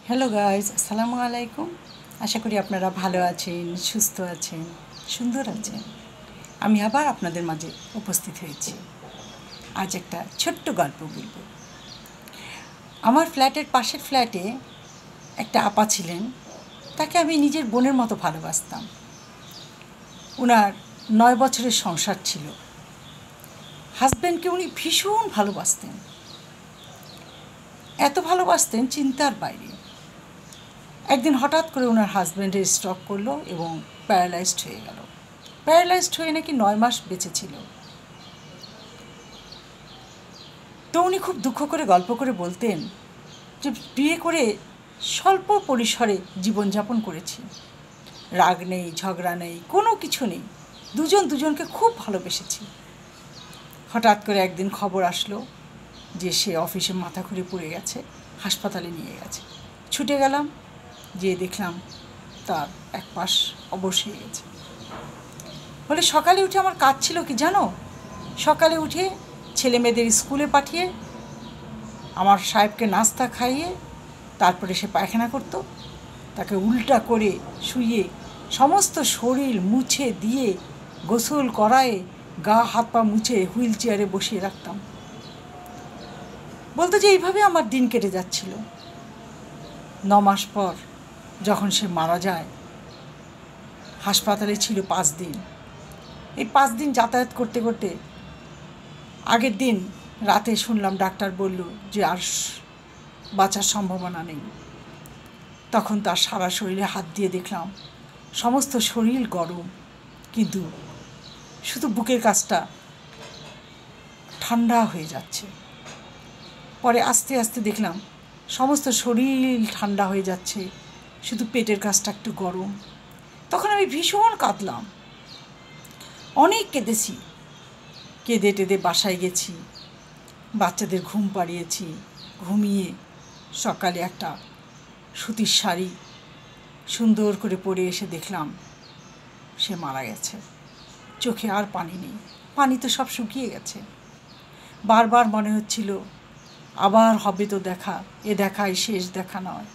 Hello guys, আসসালামু আলাইকুম। আশা করি আপনারা ভালো আছেন, সুস্থ আছেন, সুন্দর আছেন। আমি আবার আপনাদের মাঝে উপস্থিত হয়েছি। আজ একটা ছোট্ট গল্প বলবো। আমার ফ্ল্যাটের পাশের ফ্ল্যাটে একটা আপা ছিলেন। তাকে আমি নিজের বোনের মতো ভালোবাসতাম। ওনার 9 বছরের সংসার ছিল। হাজব্যান্ডকে উনি ভীষণ ভালোবাসতেন, এত ভালোবাসতেন চিন্তার বাইরে। একদিন হঠাৎ করে ওনার হাজব্যান্ডের স্ট্রোক করলো এবং প্যারালাইজড হয়ে গেল। প্যারালাইজড হয়ে নাকি 9 মাস বেঁচে ছিল। তো উনি খুব দুঃখ করে গল্প করে বলতেন যে বিয়ে করে স্বল্প পরিসরে জীবনযাপন করেছি, রাগ নেই, ঝগড়া নেই, কোনো কিছু নেই, দুজন দুজনকে খুব ভালোবেসেছি। হঠাৎ করে একদিন খবর আসলো যে সে অফিসে মাথা ঘুরে পড়ে গেছে, হাসপাতালে নিয়ে গেছে। ছুটে গেলাম, যেয়ে দেখলাম তার এক পাশ অবশ হয়ে গেছে। বলে সকালে উঠে আমার কাজ ছিল কি জানো, সকালে উঠে ছেলে মেয়েদের স্কুলে পাঠিয়ে আমার সাহেবকে নাস্তা খাইয়ে তারপরে সে পায়খানা করতো, তাকে উল্টা করে শুইয়ে সমস্ত শরীর মুছে দিয়ে গোসল করায়ে গা হাত পা মুছে হুইল চেয়ারে বসিয়ে রাখতাম। বলতো যে এইভাবে আমার দিন কেটে যাচ্ছিল। 9 মাস পর যখন সে মারা যায়, হাসপাতালে ছিল 5 দিন। এই 5 দিন যাতায়াত করতে করতে আগের দিন রাতে শুনলাম ডাক্তার বলল যে আর বাঁচার সম্ভাবনা নেই। তখন তার সারা শরীরে হাত দিয়ে দেখলাম সমস্ত শরীর গরম, কিন্তু শুধু বুকের কাছটা ঠান্ডা হয়ে যাচ্ছে। পরে আস্তে আস্তে দেখলাম সমস্ত শরীর ঠান্ডা হয়ে যাচ্ছে, শুধু পেটের কাছটা একটু গরম। তখন আমি ভীষণ কাঁদলাম, অনেক কেঁদেছি। কেঁদে টেদে বাসায় গেছি, বাচ্চাদের ঘুম পাড়িয়েছি, ঘুমিয়ে সকালে একটা সুতির শাড়ি সুন্দর করে পরে এসে দেখলাম সে মারা গেছে। চোখে আর পানি নেই, পানি তো সব শুকিয়ে গেছে। বারবার মনে হচ্ছিল আবার হবে তো দেখা, এ দেখাই শেষ দেখা নয়।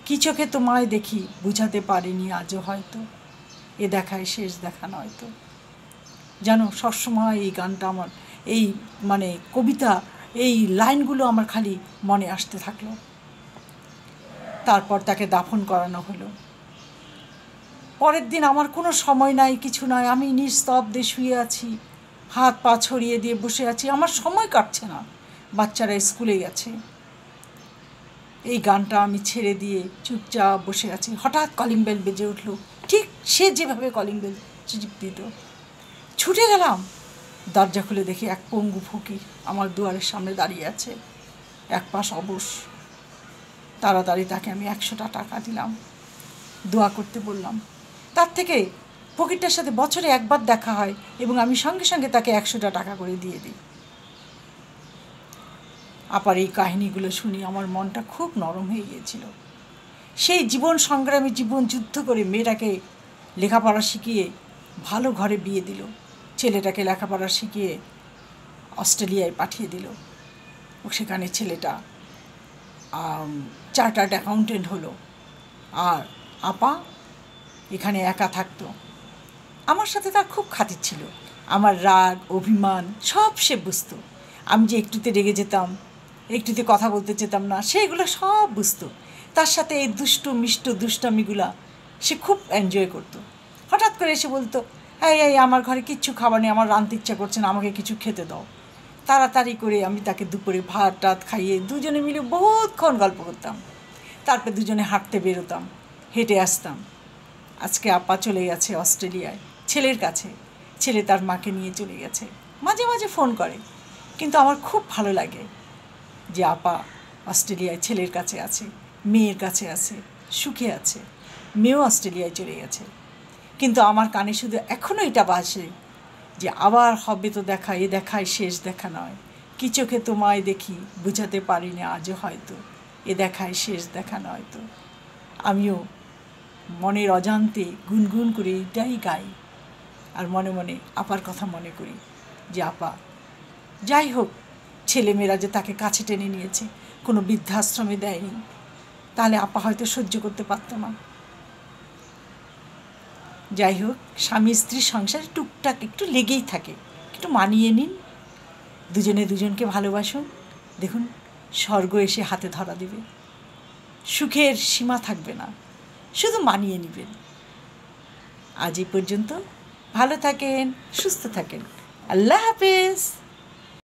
কি চোখে তোমায় দেখি বুঝাতে পারিনি আজও হয়তো, এ দেখাই শেষ দেখা নয় তো। জানো, সবসময় এই গানটা আমার, এই কবিতা, এই লাইনগুলো আমার খালি মনে আসতে থাকলো। তারপর তাকে দাফন করানো হলো। পরের দিন আমার কোনো সময় নাই, কিছু নয়, আমি নিস্তব্ধে শুয়ে আছি, হাত পা ছড়িয়ে দিয়ে বসে আছি, আমার সময় কাটছে না। বাচ্চারা স্কুলে গেছে। এই গানটা আমি ছেড়ে দিয়ে চুপচাপ বসে আছি। হঠাৎ কলিং বেল বেজে উঠলো, ঠিক সে যেভাবে কলিং বেল দিল। ছুটে গেলাম, দরজা খুলে দেখি এক পঙ্গু ফকির আমার দুয়ারের সামনে দাঁড়িয়ে আছে, এক পাশ অবশ। তাড়াতাড়ি তাকে আমি 100টা টাকা দিলাম, দোয়া করতে বললাম। তার থেকে ফকিরটার সাথে বছরে একবার দেখা হয় এবং আমি সঙ্গে সঙ্গে তাকে 100টা টাকা করে দিয়ে দিই। আবার এই কাহিনিগুলো শুনি আমার মনটা খুব নরম হয়ে গিয়েছিল। সেই জীবন সংগ্রামী, জীবন যুদ্ধ করে মেয়েটাকে লেখাপড়া শিখিয়ে ভালো ঘরে বিয়ে দিল, ছেলেটাকে লেখাপড়া শিখিয়ে অস্ট্রেলিয়ায় পাঠিয়ে দিল। সেখানে ছেলেটা চার্টার্ড অ্যাকাউন্টেন্ট হলো, আর আপা এখানে একা থাকতো। আমার সাথে তার খুব খাতির ছিল। আমার রাগ অভিমান সব সে বুঝতো। আমি যে একটুতে রেগে যেতাম, একটুতে কথা বলতে চেতাম না, সেগুলো সব বুঝতো। তার সাথে এই দুষ্টু মিষ্ট দুষ্টামিগুলা সে খুব এনজয় করতো। হঠাৎ করে এসে বলতো, এই আমার ঘরে কিচ্ছু খাবার নেই, আমার রাঁধতে ইচ্ছা করছে না, আমাকে কিছু খেতে দাও। তাড়াতাড়ি করে আমি তাকে দুপুরে ভাত টাত খাইয়ে দুজনে মিলে বহুতক্ষণ গল্প করতাম। তারপর দুজনে হাঁটতে বেরোতাম, হেঁটে আসতাম। আজকে আপা চলে গেছে অস্ট্রেলিয়ায় ছেলের কাছে, ছেলে তার মাকে নিয়ে চলে গেছে। মাঝে মাঝে ফোন করে, কিন্তু আমার খুব ভালো লাগে যে আপা অস্ট্রেলিয়ায় ছেলের কাছে আছে, মেয়ের কাছে আছে, সুখে আছে। মেয়েও অস্ট্রেলিয়ায় চলে গেছে, কিন্তু আমার কানে শুধু এখনও এটা বাজে যে আবার হবে তো দেখা, এ দেখায় শেষ দেখা নয়। কি চোখে তোমায় দেখি বুঝাতে পারিনি আজও হয়তো, এ দেখায় শেষ দেখা নয় তো। আমিও মনের অজান্তে গুনগুন করে এটাই গাই, আর মনে মনে আপার কথা মনে করি যে আপা যাই হোক, ছেলেমেয়েরা যে তাকে কাছে টেনে নিয়েছে, কোনো বৃদ্ধাশ্রমে দেয়নি, তাহলে আপা হয়তো সহ্য করতে পারতো না। যাই হোক, স্বামী স্ত্রীর সংসারে টুকটাক একটু লেগেই থাকে, একটু মানিয়ে নিন, দুজনে দুজনকে ভালোবাসুন, দেখুন স্বর্গ এসে হাতে ধরা দেবে, সুখের সীমা থাকবে না, শুধু মানিয়ে নেবেন। আজ এই পর্যন্ত, ভালো থাকেন, সুস্থ থাকেন, আল্লাহ হাফেজ।